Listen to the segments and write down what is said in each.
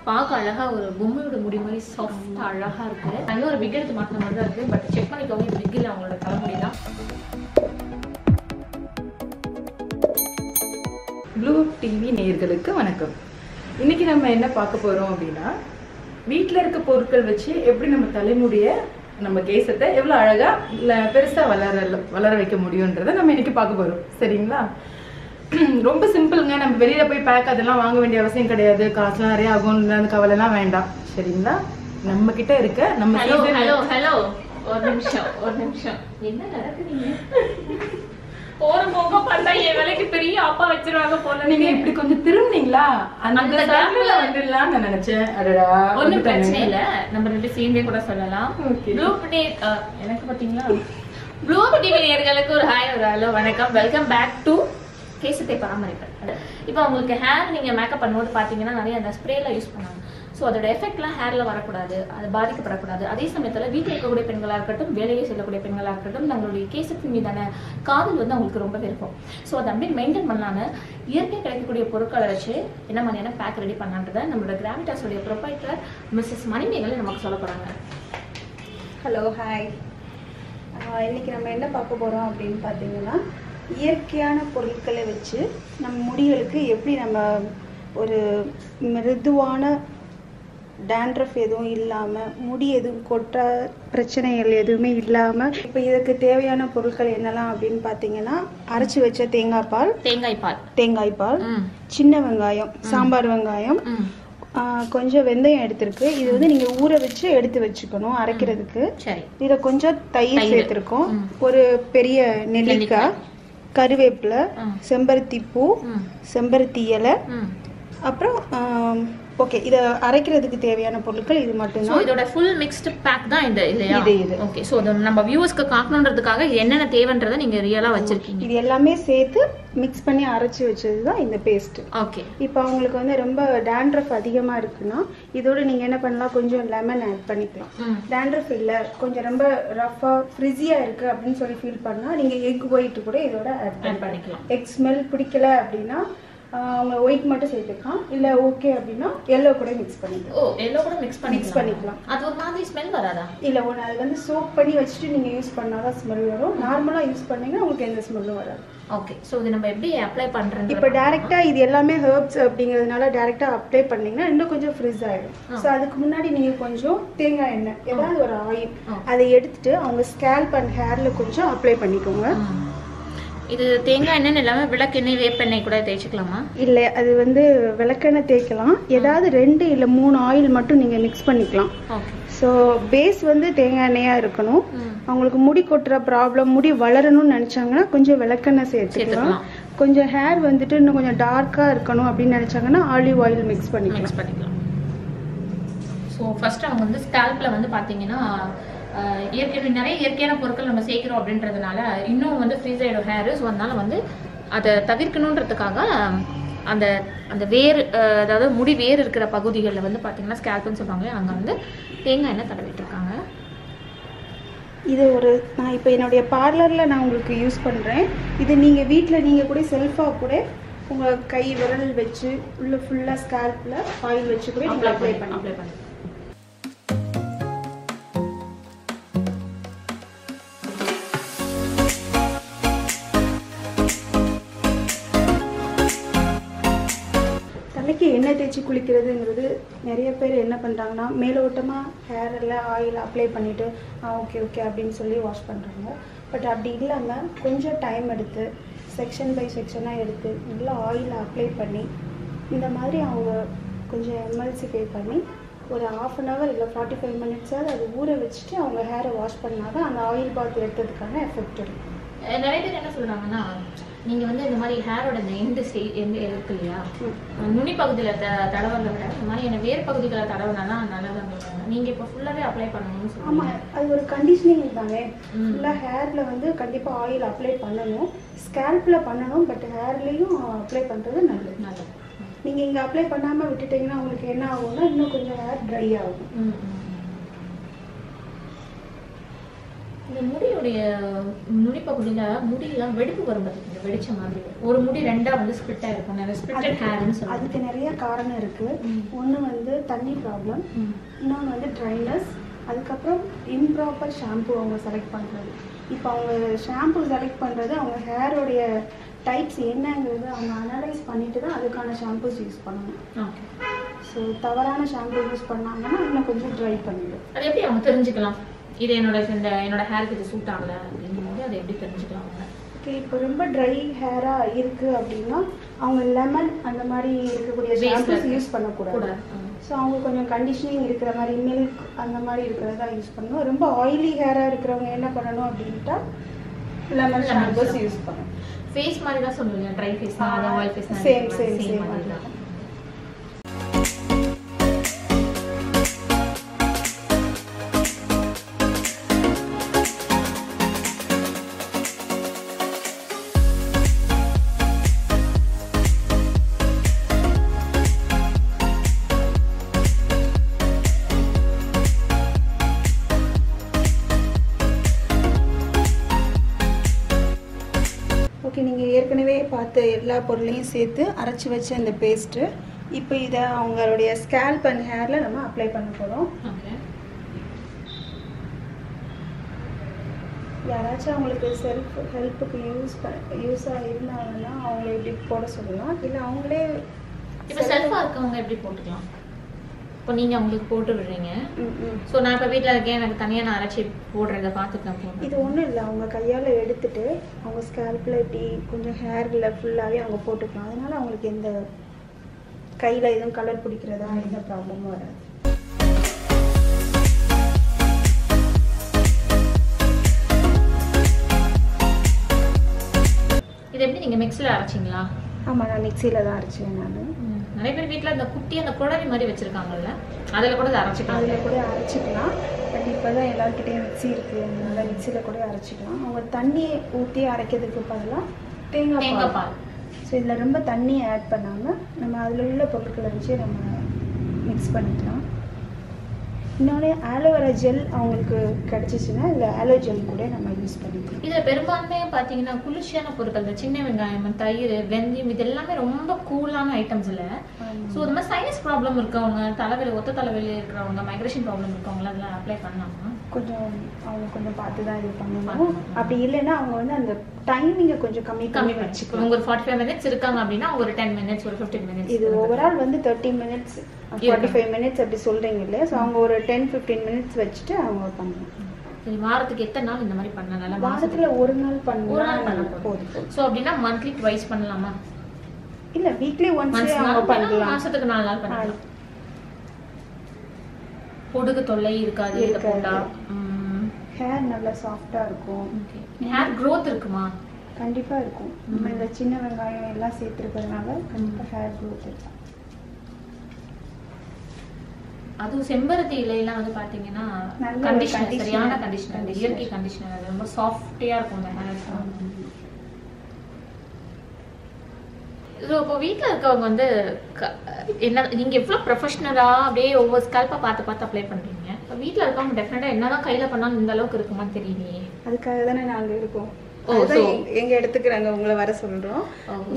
பார்க்க அழகா ஒரு பொம்மையோட முடி மாதிரி சாஃப்டா அழகா இருக்கு. இன்னும் ஒரு விக் எடுத்து மாட்டின மாதிரி தான் இருக்கு. பட் செக் பண்ணிக்கோங்க, இது விக் இல்லை, அவங்களோட தலைமுடி தான். ப்ளூ டிவி நேயர்களுக்கு வணக்கம். இன்னைக்கு நம்ம என்ன பார்க்க போறோம் அப்படின்னா, வீட்டில் இருக்க பொருட்கள் வச்சு எப்படி நம்ம தலைமுடியை நம்ம கேசத்தை எவ்வளோ அழகா பெருசா வளர வைக்க முடியுன்றதை நம்ம இன்னைக்கு பார்க்க போறோம். சரிங்களா? ரொம்ப சிம்பிளுங்க. நம்ம வெளியில போய் பேக் அதெல்லாம் வாங்க வேண்டிய அவசியம் கிடையாது. காசுலாம் நிறைய ஆகும்னு அந்த கவலைலாம் வேண்டாம். சரிங்களா? நம்ம கிட்ட இருக்க நம்ம ஹலோ ஒரு நிமிஷம் என்ன நடக்குறீங்க? போற போக பண்ணா என் வேலைக்கு பெரிய அப்பா வச்சிருவாங்க போல. நீங்க இப்படி கொஞ்சம் திரும்பினீங்களா? அந்த டைம்ல வந்துடலாம் நான் நினைச்சேன். அடடா, ஒண்ணும் பிரச்சனை இல்ல, நம்ம ரெண்டு சேர்ந்தே கூட சொல்லலாம். ப்ளூ டிவி எனக்கு பாத்தீங்களா, ப்ளூ டிவி நேயர்களுக்கு ஒரு ஹாய், ஒரு ஹலோ, வணக்கம், வெல்கம் பேக் டு கேசத்தை பராமரிப்பேன். இப்போ உங்களுக்கு ஹேர் நீங்கள் மேக்கப் பண்ணும்போது பார்த்தீங்கன்னா நிறைய அந்த ஸ்ப்ரேலாம் யூஸ் பண்ணாங்க. ஸோ அதோட எஃபெக்ட்லாம் ஹேரில் வரக்கூடாது, அது பாதிக்கப்படக்கூடாது. அதே சமயத்தில் வீட்டில் இருக்கக்கூடிய பெண்களாக இருக்கட்டும், வேலையை செல்லக்கூடிய பெண்களாக இருக்கட்டும், நம்மளுடைய கேசத்தின் மீதான காதல் வந்து அவங்களுக்கு ரொம்ப இருக்கும். ஸோ அதை அப்படியே மெயின்டைன் பண்ணலான்னு இயற்கை கிடைக்கக்கூடிய பொருட்களை வச்சு என்ன மாதிரியான பேக் ரெடி பண்ணான்றதை நம்மளோட கிராவிட்டாஸோடைய ப்ரொப்ரைட்டர் மிஸ்ஸஸ் மணிமேகலை நமக்கு சொல்ல போகிறாங்க. Hello, hi. இன்னைக்கு நம்ம என்ன பார்க்க போகிறோம் அப்படின்னு பார்த்தீங்கன்னா, இயற்கையான பொருட்களை வச்சு நம்ம முடிகளுக்கு எப்படி நம்ம ஒரு மிருதுவான டேண்ட்ரஃப் எதுவும் இல்லாமல், முடி எதுவும் கொட்ட பிரச்சனைகள் எதுவுமே இல்லாமல், இப்போ இதுக்கு தேவையான பொருட்கள் என்னெல்லாம் அப்படின்னு பார்த்தீங்கன்னா, அரைச்சி வச்ச தேங்காய் பால், சின்ன வெங்காயம், சாம்பார் வெங்காயம், கொஞ்சம் வெந்தயம் எடுத்திருக்கு. இது வந்து நீங்க ஊற வச்சு எடுத்து வச்சுக்கணும் அரைக்கிறதுக்கு. இதுல கொஞ்சம் தயிர் சேர்த்திருக்கோம், ஒரு பெரிய நெல்லிக்காய், கருவேப்பிலை, செம்பருத்தி பூ, செம்பருத்தி இலை, அப்புறம் ஓகே. இத அரைக்கிறதுக்கு தேவையான பொருட்கள் இது மட்டும்தான். இதோட ஃபுல் மிக்ஸ்டு பேக் தான் இந்த இல்லையா? இது ஓகே. சோ நம்ம வியூவர்ஸ்க்கு காட்டணும்ன்றதுக்காக என்னென்ன தேவைன்றதை நீங்க ரியலா வச்சிருக்கீங்க. இது எல்லாமே சேர்த்து மிக்ஸ் பண்ணி அரைச்சு வச்சது தான் இந்த பேஸ்ட். ஓகே. இப்போ அவங்களுக்கு வந்து ரொம்ப டேண்ட்ரஃப் அதிகமா இருக்குன்னா இதோட நீங்க என்ன பண்ணலாம், கொஞ்சம் லெமன் ஆட் பண்ணிக்கலாம். டேண்ட்ரஃப் இல்ல, கொஞ்சம் ரொம்ப ரஃபா ஃப்ரிஸியா இருக்கு அப்படின்னு சொல்லி ஃபீல் பண்ணா நீங்க எக் ஒயிட் கூட இதோட ஆட் பண்ணிக்கலாம். எக் ஸ்மெல் பிடிக்கல அப்படின்னா அவங்க ஒயிட் மட்டும் சேர்த்துக்கலாம். இல்ல ஓகே அப்படின்னா எல்லோ கூட மிக்ஸ் பண்ணிக்கலாம். ஓ, எல்லோ கூட மிக்ஸ் பண்ணிக்கலாம். அது ஒரு மாதிரி ஸ்மெல் வராதா? இல்ல, ஒன்று அது வந்து சோப் பண்ணி வச்சுட்டு நீங்க யூஸ் பண்ணாதான் ஸ்மெல் வரும். நார்மலா யூஸ் பண்ணீங்கன்னா உங்களுக்கு எந்த ஸ்மெல்லும் வராது. ஓகே. ஸோ இது நம்ம எப்படி அப்ளை பண்றது? இப்போ டைரக்டா இது எல்லாமே ஹெர்ப்ஸ் அப்படிங்கிறதுனால டைரக்டா அப்ளை பண்ணீங்கன்னா இன்னும் கொஞ்சம் ஃப்ரிஸ் ஆயிடும். ஸோ அதுக்கு முன்னாடி நீங்க கொஞ்சம் தேங்காய் எண்ணெய், ஏதாவது ஒரு ஆயில் அதை எடுத்துட்டு அவங்க ஸ்கேல்ப் அண்ட் ஹேர்ல கொஞ்சம் அப்ளை பண்ணிக்கோங்க. இது தேங்காய் எண்ணெய் இல்லாம விளக்கெண்ணெய், வேப்பெண்ணெய் கூட தேய்ச்சிக்கலாமா? இல்ல, அது வந்து விளக்கெண்ணெய் தேய்க்கலாம். ஏதாவது 2 இல்ல 3 ஆயில் மட்டும் நீங்க மிக்ஸ் பண்ணிக்கலாம். ஸோ பேஸ் வந்து தேங்காய் எண்ணெயா இருக்கணும். அவங்களுக்கு முடி கொட்டுற ப்ராப்ளம், முடி வளரணும்னு நினைச்சாங்கன்னா கொஞ்சம் விளக்கெண்ணெய் சேர்த்துக்கலாம். கொஞ்சம் ஹேர் வந்துட்டு இன்னும் கொஞ்சம் டார்க்கா இருக்கணும் அப்படின்னு நினைச்சாங்கன்னா ஆலிவ் ஆயில் மிக்ஸ் பண்ணிக்கலாம். ஸோ ஃபர்ஸ்ட் அவங்க வந்து ஸ்கேல்ப்ல வந்து பாத்தீங்கன்னா நிறைய இயற்கையான பொருட்கள் நம்ம சேர்க்கிறோம் அப்படின்றதுனால இன்னும் வந்து ஃப்ரீஸ் ஆயிடும் ஹேர். ஸோ அதனால வந்து அதை தவிர்க்கணுன்றதுக்காக அந்த அந்த வேர், அதாவது முடி வேர் இருக்கிற பகுதிகளில் வந்து பார்த்தீங்கன்னா ஸ்கேல்ப்னு சொல்லுவாங்க, அங்கே வந்து தேங்காய் எண்ணெய் தடவிட்டு இருக்காங்க. இது நான் இப்போ என்னுடைய பார்லரில் நான் உங்களுக்கு யூஸ் பண்ணுறேன். இது நீங்கள் வீட்டில் நீங்கள் கூட செல்ஃபாக கூட உங்கள் கை விரல் வச்சு உள்ள ஃபுல்லாக ஸ்கேல்பில் ஆயில் வச்சு கூட நீங்கள் அப்ளை பண்ணி எண்ணெய் தேய்ச்சி குளிக்கிறதுங்கிறது நிறைய பேர் என்ன பண்ணுறாங்கன்னா, மேலோட்டமாக ஹேரில் ஆயில் அப்ளை பண்ணிவிட்டு ஓகே அப்படின்னு சொல்லி வாஷ் பண்ணுறாங்க. பட் அப்படி இல்லாமல் கொஞ்சம் டைம் எடுத்து செக்ஷன் பை செக்ஷனாக எடுத்து நல்லா ஆயில் அப்ளை பண்ணி இந்த மாதிரி அவங்க கொஞ்சம் எம்எல்சி பண்ணி ஒரு 1/2 hour இல்லை 45 minutes அது ஊற வச்சுட்டு அவங்க ஹேரை வாஷ் பண்ணால் தான் அந்த ஆயில் பாத் எடுத்ததுக்கான எஃபெக்ட் இருக்கும். நிறைய பேர் என்ன சொல்கிறாங்கன்னா, நீங்கள் வந்து இந்த மாதிரி ஹேரோட இந்த எந்த இருக்கு இல்லையா, நுனி பகுதியில் தடவதை விட இந்த மாதிரி என்ன வேறு பகுதிகளை தடவினா நல்லதாக சொல்லுவாங்க. நீங்கள் இப்போ ஃபுல்லாகவே அப்ளை பண்ணணும்னு சொல்லுவாங்க. ஆமாம், அது ஒரு கண்டிஷனிங் தானே. ஃபுல்லாக ஹேரில் வந்து கண்டிப்பாக ஆயில் அப்ளை பண்ணணும், ஸ்கேல்பில் பண்ணணும், பட் ஹேர்லேயும் அப்ளை பண்ணுறது நல்லது. நீங்கள் இங்கே அப்ளை பண்ணாமல் விட்டுட்டிங்கன்னா உங்களுக்கு என்ன ஆகும்னா இன்னும் கொஞ்சம் ஹேர் ட்ரை ஆகும். இந்த இந்த முடியுடைய நுனிப்பகுதியில முடியெல்லாம் வெடிப்பு வரும் பார்த்தீங்க, வெடிச்ச மாதிரி ஒரு முடி ரெண்டா வந்து ஸ்பிளிட் ஆயிருக்கும், ஸ்பிளிட்டட் ஹேர்னு சொல்லுவாங்க. அதுக்கு நிறைய காரணம் இருக்கு. ஒன்று வந்து தண்ணி ப்ராப்ளம், இன்னொன்று வந்து ட்ரைனஸ், அதுக்கப்புறம் இம்ப்ராப்பர் ஷாம்பு அவங்க செலக்ட் பண்ணுறது. இப்போ அவங்க ஷாம்பு செலக்ட் பண்ணுறது அவங்க ஹேரோடைய டைப்ஸ் என்னங்கிறது அவங்க அனலைஸ் பண்ணிட்டு தான் அதுக்கான ஷாம்பூஸ் யூஸ் பண்ணணும். ஸோ தவறான ஷாம்பு யூஸ் பண்ணாங்கன்னா இன்னும் கொஞ்சம் ட்ரை பண்ணிடும். அது எப்படி அவங்க தெரிஞ்சுக்கலாம் இது என்னோட ஹேருக்கு இது சூட் ஆகலை அப்படிங்கும்போது அதை எப்படி தெரிஞ்சுக்கலாம் அவங்க? ஓகே, இப்போ ரொம்ப ட்ரை ஹேராக இருக்குது அப்படின்னா அவங்க லெமன் அந்த மாதிரி இருக்கக்கூடிய ஷாம்பூஸ் யூஸ் பண்ணக்கூடாது. ஸோ அவங்க கொஞ்சம் கண்டிஷனிங் இருக்கிற மாதிரி மில்க் அந்த மாதிரி இருக்கிறதா யூஸ் பண்ணணும். ரொம்ப ஆயிலி ஹேராக இருக்கிறவங்க என்ன பண்ணணும் அப்படின்ட்டா லெமன் ஷாம்பூஸ் யூஸ் பண்ணணும். ஃபேஸ் மாதிரி தான் சொல்லுவீங்க, dry face oil face same மாதிரி தான். ஓகே, நீங்கள் ஏற்கனவே பார்த்த எல்லா பொருளையும் சேர்த்து அரைச்சி வச்ச இந்த பேஸ்ட்டு இப்போ இதை அவங்களுடைய ஸ்கேல்ப் அண்ட் ஹேரில் நம்ம அப்ளை பண்ண போகிறோம். யாராச்சும் அவங்களுக்கு செல்ஃப் ஹெல்ப்புக்கு யூஸாக இருந்தாங்கன்னா அவங்கள எப்படி போட சொல்லலாம், இல்லை அவங்களே இப்போ செல்ஃபாக இருக்கவங்க எப்படி போட்டுக்கலாம்? இப்போ நீங்கள் அவங்களுக்கு போட்டு விடுறீங்க. ஸோ நான் இப்போ வீட்டில் இருக்கேன், எனக்கு தனியாக நான் அரைச்சி போடுறத பார்த்துட்டு தான் போடுறேன். இது ஒன்றும் இல்லை, அவங்க கையால் எடுத்துட்டு அவங்க ஸ்கேல்பில் இப்படி கொஞ்சம் ஹேரில் ஃபுல்லாகவே அவங்க போட்டுக்கலாம். அதனால அவங்களுக்கு எந்த கையில் எதுவும் கலர் பிடிக்கிறதா எந்த ப்ராப்ளமும் வராது. இது எப்படி நீங்கள் மிக்ஸில் அரைச்சிங்களா? ஆமாம், நான் மிக்சியில் தான் அரைச்சேன். நான் நிறைய பேர் வீட்டில் அந்த குட்டி அந்த குழவி மாதிரி வச்சுருக்காங்கல்ல, அதில் கூட அரைச்சிக்கலாம். அதில் கூட அரைச்சிக்கலாம். பட் இப்போ தான் எல்லாருக்கிட்டையும் மிக்ஸி இருக்குது, அதனால மிக்சியில் கூட அரைச்சிக்கலாம். அவங்க தண்ணியை ஊற்றி அரைக்கிறதுக்கு பதிலாக தேங்காய் பால். ஸோ இதில் ரொம்ப தண்ணியை ஆட் பண்ணாமல் நம்ம அதில் உள்ள பொருட்களை வச்சு நம்ம மிக்ஸ் பண்ணிக்கலாம். இன்னொன்று ஆலோவேரா ஜெல் அவங்களுக்கு கிடச்சிச்சின்னா இல்லை ஆலோ ஜெல் கூட நம்ம யூஸ் பண்ணிக்கலாம். இதில் பெரும்பான்மையாக பார்த்தீங்கன்னா குளிர்ச்சியான பொருட்கள், இந்த சின்ன வெங்காயம், தயிர், வெந்தயம், இது எல்லாமே ரொம்ப கூலான ஐட்டம்ஸ் இல்லை. ஸோ இந்த மாதிரி சைனஸ் ப்ராப்ளம் இருக்கவங்க, தலைவலி, ஒத்த தலைவலி இருக்கிறவங்க, மைக்ரேஷன் ப்ராப்ளம் இருக்கவங்க அதெல்லாம் அப்ளை பண்ணலாமா? கொஞ்சம் அவங்க கொஞ்சம் பார்த்து தான் இது பண்ணணும். அப்படி இல்லைன்னா அவங்க வந்து அந்த டைமிங்கை கொஞ்சம் கம்மி வச்சுக்கணும். அவங்க ஒரு 45 minutes இருக்காங்க அப்படின்னா அவங்க ஒரு 10 minutes, ஒரு 15 minutes. இது ஓவரால் வந்து 30 minutes 45 minutes அப்படி சொல்றீங்க இல்லையா? ஸோ அவங்க ஒரு 10-15 minutes வச்சுட்டு அவங்க பண்ணணும். சரி, வாரத்துக்கு எத்தனை நாள் இந்த மாதிரி பண்ணலாம்? வாரத்துல ஒரு நாள் பண்ணலாம் போதும். ஸோ அப்படின்னா மந்த்லி ட்வைஸ் பண்ணலாமா? இல்ல வீக்லி ஒன்ஸ் அவங்க பண்ணலாம். மாசத்துக்கு 4 நாள் பண்ணலாம். பொடுகு தொல்லை இருக்காது இத போட்டா. ஹேர் நல்லா சாஃப்டா இருக்கும். ஹேர் growth இருக்குமா? கண்டிப்பா இருக்கும். நம்ம இந்த சின்ன வெங்காயம் எல்லாம் சேர்த்துக்கிறதுனால கண்டிப்பா ஹேர் growth இருக்கும். அது செம்பருத்தி இலையெல்லாம் வந்து பாத்தீங்கன்னா கண்டிஷனர், சரியான கண்டிஷனர், இயற்கை கண்டிஷனர், அது ரொம்ப சாஃப்டியா இருக்கும் அந்த ஹேர். ஸோ இப்போ வீட்டில் இருக்கவங்க வந்து என்ன, நீங்கள் எவ்வளோ ப்ரொஃபஷ்னலாக அப்படியே ஒவ்வொரு ஸ்கல்ப்பை பார்த்து அப்ளை பண்ணுறீங்க. இப்போ வீட்டில் இருக்கவங்க டெஃபினட்டாக என்ன தான் கையில் பண்ணாலும் இந்த அளவுக்கு இருக்குமான்னு தெரியலையே. அதுக்காக தானே நாங்கள் இருக்கோம். எங்க இடத்துக்கு நாங்கள் உங்களை வர சொல்கிறோம்.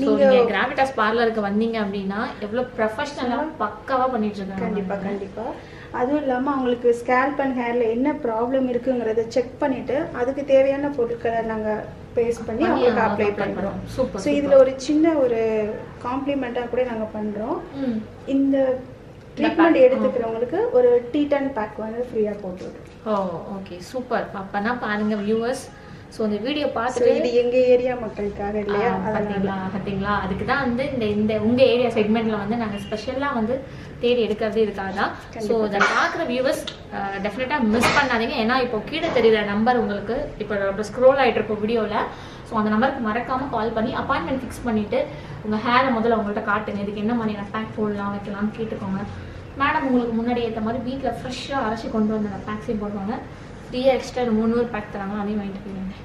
நீங்கள் கிராவிட்டாஸ் பார்லருக்கு வந்தீங்க அப்படின்னா எவ்வளோ ப்ரொஃபஷ்னலாக பக்காவாக பண்ணிட்டு இருக்காங்க. கண்டிப்பாக. அதுவும் இல்லாமல் அவங்களுக்கு ஸ்கேல்ப் அண்ட் ஹேரில் என்ன ப்ராப்ளம் இருக்குங்கிறத செக் பண்ணிவிட்டு அதுக்கு தேவையான பொருட்களை நாங்கள் பேஸ்ட் பண்ணி அவங்களுக்கு அப்ளை பண்ணுறோம். ஸோ இதில் ஒரு சின்ன ஒரு காம்ப்ளிமெண்ட்டாக கூட நாங்கள் பண்ணுறோம். இந்த ட்ரீட்மெண்ட் எடுத்துக்கிறவங்களுக்கு ஒரு டீ10 பேக் வந்து ஃப்ரீயாக போட்டுருக்கோம். Okay, super. அப்போனா பாருங்கள் வியூவர்ஸ், ஸோ இந்த வீடியோ பார்த்துட்டு இது எங்கள் ஏரியா மக்களுக்காக இல்லையா? பார்த்தீங்களா, அதுக்கு தான் வந்து இந்த உங்கள் ஏரியா செக்மெண்ட்டில் வந்து நாங்கள் ஸ்பெஷலாக வந்து தேடி எடுக்கிறது இதுக்காக தான். ஸோ இதை பார்க்குற வியூவர்ஸ் டெஃபினட்டாக மிஸ் பண்ணாதீங்க. ஏன்னா இப்போ கீழே தெரியுற நம்பர் உங்களுக்கு இப்போ ஸ்க்ரோல் ஆகிட்டு இருக்கும் வீடியோவில். ஸோ அந்த நம்பருக்கு மறக்காமல் கால் பண்ணி அப்பாயின்மெண்ட் ஃபிக்ஸ் பண்ணிவிட்டு உங்கள் ஹேரை முதல்ல உங்கள்கிட்ட காட்டுங்க. இதுக்கு என்ன மாதிரியான பேக் போடலாம் வைக்கலாம்னு கேட்டுக்கோங்க. மேடம் உங்களுக்கு முன்னாடி ஏற்ற மாதிரி வீட்டில் ஃப்ரெஷ்ஷாக அரைச்சி கொண்டு வந்து அந்த பேக்ஸையும் போடுவாங்க. ஃப்ரீயாக எக்ஸ்ட்ரா 300 பேக் தராங்க, அதையும் வாங்கிட்டு போயிருங்க.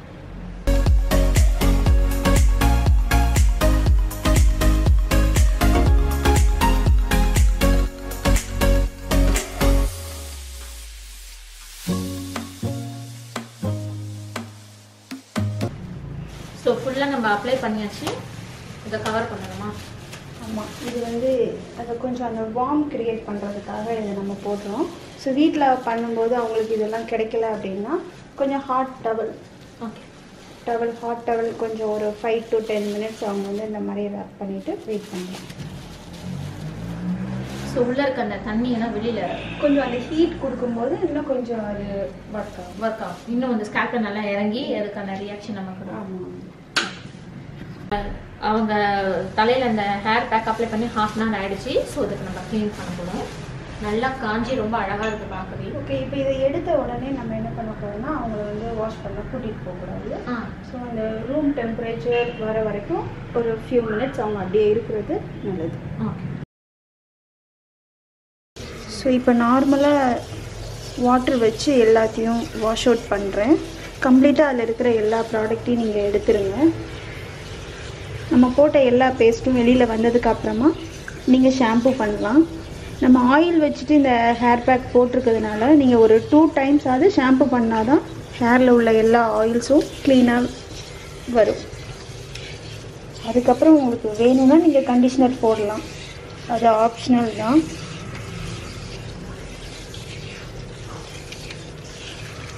ஸோ ஃபுல்லாக நம்ம அப்ளை பண்ணியாச்சு. இதை கவர் பண்ணணுமா? ஆமாம், இது வந்து அதை கொஞ்சம் அந்த வார்ம் கிரியேட் பண்ணுறதுக்காக இதை நம்ம போடுறோம். ஸோ வீட்டில் பண்ணும்போது அவங்களுக்கு இதெல்லாம் கிடைக்கல அப்படின்னா கொஞ்சம் hot towel, okay, hot towel கொஞ்சம் ஒரு 5 to 10 minutes அவங்க வந்து இந்த மாதிரி ரப் பண்ணிவிட்டு வெயிட் பண்ணலாம். ஸோ உள்ளே இருக்க அந்த தண்ணி எல்லாம் வெளியில் கொஞ்சம் அந்த ஹீட் கொடுக்கும்போது இன்னும் கொஞ்சம் அது ஒர்க் ஆகும். இன்னும் அந்த ஸ்கேல்ப்ல நல்லா இறங்கி அதுக்கான ரியாக்ஷன் நமக்கு. ஆமாம். அவங்க தலையில் அந்த ஹேர் பேக் அப்ளை பண்ணி 1/2 hour ஆயிடுச்சு. ஸோ இதுக்கு நம்ம க்ளீன் பண்ண போகிறோம். நல்லா காஞ்சி ரொம்ப அழகாக இருக்குது பார்க்கவே. ஓகே, இப்போ இதை எடுத்த உடனே நம்ம என்ன பண்ண போகிறோம்னா அவங்கள வந்து வாஷ் பண்ண கூட்டிகிட்டு போகக்கூடாது. ஸோ அந்த ரூம் டெம்பரேச்சர் வர வரைக்கும் ஒரு ஃபியூ மினிட்ஸ் அவங்க அப்படியே இருக்கிறது நல்லது. ஓகே. ஸோ இப்போ நார்மலாக வாட்டர் வச்சு எல்லாத்தையும் வாஷ் அவுட் பண்ணுறேன். கம்ப்ளீட்டாக அதில் இருக்கிற எல்லா ப்ராடக்ட்டையும் நீங்கள் எடுத்துருங்க. நம்ம போட்ட எல்லா பேஸ்ட்டும் வெளியில் வந்ததுக்கப்புறமா நீங்கள் ஷாம்பு பண்ணலாம். நம்ம ஆயில் வச்சுட்டு இந்த ஹேர் பேக் போட்டிருக்கிறதுனால நீங்கள் ஒரு 2 times ஆகுது ஷாம்பு பண்ணால் தான் ஹேரில் உள்ள எல்லா ஆயில்ஸும் க்ளீனாக வரும். அதுக்கப்புறம் உங்களுக்கு வேணும்னா நீங்கள் கண்டிஷ்னர் போடலாம், அது ஆப்ஷனல் தான்.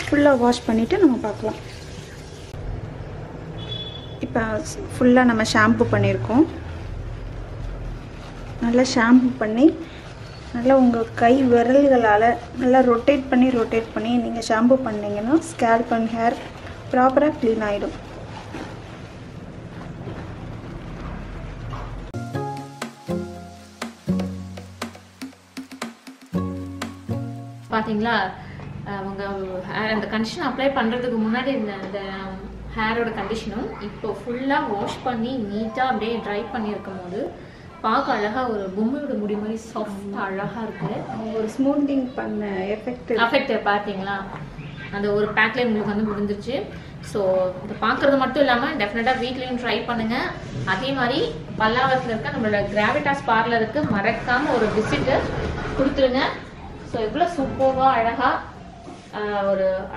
ஃபுல்லாக வாஷ் பண்ணிவிட்டு நம்ம பார்க்கலாம். இப்போ ஃபுல்லாக நம்ம ஷாம்பு பண்ணியிருக்கோம். நல்லா ஷாம்பு பண்ணி நல்லா உங்கள் கை விரல்களால் நல்லா ரொட்டேட் பண்ணி நீங்கள் ஷாம்பு பண்ணிங்கன்னா ஸ்கேல்ப் அண்ட் ஹேர் ப்ராப்பராக க்ளீன் ஆகிடும். பார்த்தீங்களா, அவங்க ஹேர் அந்த கண்டிஷன் அப்ளை பண்ணுறதுக்கு முன்னாடி இந்த ஹேரோட கண்டிஷனும் இப்போ ஃபுல்லாக வாஷ் பண்ணி நீட்டாக அப்படியே ட்ரை பண்ணியிருக்கும் போது பார்க்க அழகாக ஒரு பொம்மையோட முடி மாதிரி சாஃப்டாக அழகாக இருக்குது. அவங்க ஒரு ஸ்மூத்திங் பண்ண எஃபெக்ட் பார்த்தீங்களா, அந்த ஒரு பேக்லேயே உங்களுக்கு வந்து முடிஞ்சிருச்சு. ஸோ இதை பார்க்குறது மட்டும் இல்லாமல் டெஃபினட்டாக வீட்லேயும் ட்ரை பண்ணுங்கள். அதே மாதிரி பல்லாவரத்தில் இருக்க நம்மளோட கிராவிட்டாஸ் பார்லருக்கு மறக்காமல் ஒரு விசிட்டு கொடுத்துருங்க. ஸோ இவ்வளோ சூப்பராக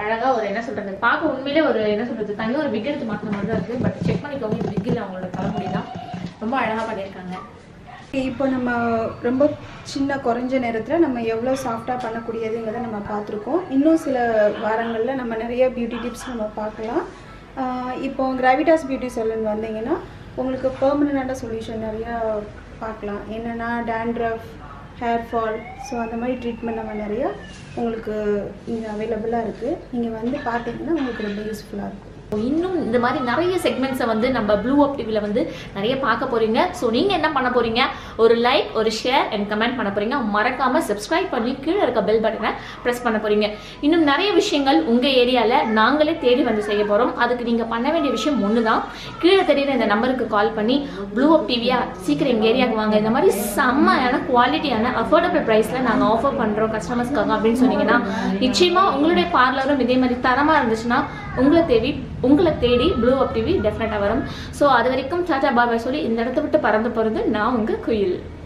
அழகாக ஒரு என்ன சொல்கிறது, பார்க்க உண்மையிலே ஒரு என்ன சொல்கிறது, தனி ஒரு விக் எடுத்து மாற்றின மாதிரி தான் இருக்குது. பட் செக் பண்ணிக்கோங்க, இது விக் இல்லை, அவங்களோட தலைமுடி தான். ரொம்ப அழகாக பண்ணியிருக்காங்க. இப்போ நம்ம ரொம்ப சின்ன குறைஞ்ச நேரத்தில் நம்ம எவ்வளோ சாஃப்டாக பண்ணக்கூடியதுங்கிறத நம்ம பார்த்துருக்கோம். இன்னும் சில வாரங்களில் நம்ம நிறைய பியூட்டி டிப்ஸ் நம்ம பார்க்கலாம். இப்போ கிராவிட்டாஸ் பியூட்டி சலூன் வந்தீங்கன்னா உங்களுக்கு பெர்மனண்டான சொல்யூஷன் நிறையா பார்க்கலாம். என்னென்னா டேண்ட்ரஃப், ஹேர் ஃபால், ஸோ அந்த மாதிரி ட்ரீட்மெண்ட் நம்ம நிறையா உங்களுக்கு இங்கே அவைலபிளாக இருக்குது. நீங்கள் வந்து பார்த்தீங்கன்னா உங்களுக்கு ரொம்ப யூஸ்ஃபுல்லாக இருக்கும். இன்னும் இந்த மாதிரி நிறைய செக்மெண்ட்ஸை வந்து நம்ம ப்ளூ அப் டிவியில் வந்து நிறைய பார்க்க போகிறீங்க. ஸோ நீங்கள் என்ன பண்ண போகிறீங்க, ஒரு லைக், ஒரு ஷேர் அண்ட் கமெண்ட் பண்ண போகிறீங்க. மறக்காமல் சப்ஸ்கிரைப் பண்ணி கீழே இருக்க பெல் பட்டனை ப்ரெஸ் பண்ண போகிறீங்க. இன்னும் நிறைய விஷயங்கள் உங்கள் ஏரியாவில் நாங்களே தேடி வந்து செய்ய போகிறோம். அதுக்கு நீங்கள் பண்ண வேண்டிய விஷயம் ஒன்று தான், கீழே தெரியுற இந்த நம்பருக்கு கால் பண்ணி ப்ளூ அப் டிவியா சீக்கிரம் எங்கள் ஏரியாவுக்கு வாங்க, இந்த மாதிரி செம்மையான குவாலிட்டியான அஃபோர்டபுள் ப்ரைஸில் நாங்கள் ஆஃபர் பண்ணுறோம் கஸ்டமர்ஸ்க்காக அப்படின்னு சொன்னீங்கன்னா நிச்சயமாக உங்களுடைய பார்லரும் இதே மாதிரி தரமாக இருந்துச்சுன்னா உங்களை தேடி ப்ளூ அப் டிவி டெஃபினட்டாக வரும். ஸோ அது வரைக்கும் டாடா பாபாய் சொல்லி இந்த இடத்த விட்டு பறந்து போகிறது நான் உங்கள் குயில்.